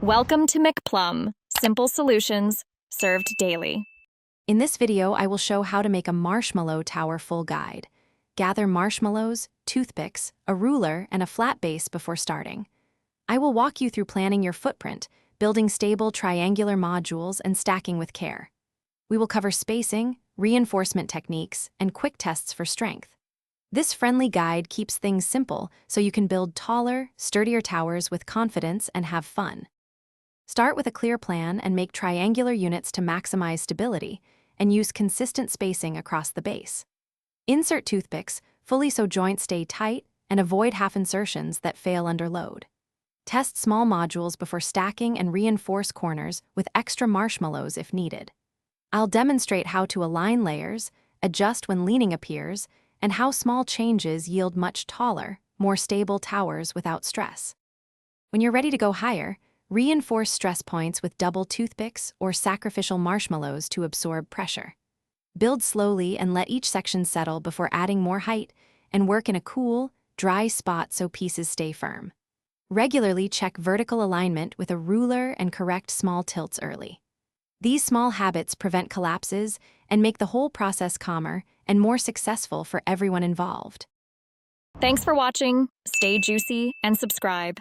Welcome to McPlum, simple solutions served daily. In this video, I will show how to make a marshmallow tower full guide. Gather marshmallows, toothpicks, a ruler, and a flat base before starting. I will walk you through planning your footprint, building stable triangular modules, and stacking with care. We will cover spacing, reinforcement techniques, and quick tests for strength. This friendly guide keeps things simple so you can build taller, sturdier towers with confidence and have fun. Start with a clear plan and make triangular units to maximize stability, and use consistent spacing across the base. Insert toothpicks fully so joints stay tight and avoid half insertions that fail under load. Test small modules before stacking and reinforce corners with extra marshmallows if needed. I'll demonstrate how to align layers, adjust when leaning appears, and how small changes yield much taller, more stable towers without stress. When you're ready to go higher, reinforce stress points with double toothpicks or sacrificial marshmallows to absorb pressure. Build slowly and let each section settle before adding more height, and work in a cool, dry spot so pieces stay firm. Regularly check vertical alignment with a ruler and correct small tilts early. These small habits prevent collapses and make the whole process calmer and more successful for everyone involved. Thanks for watching. Stay juicy and subscribe.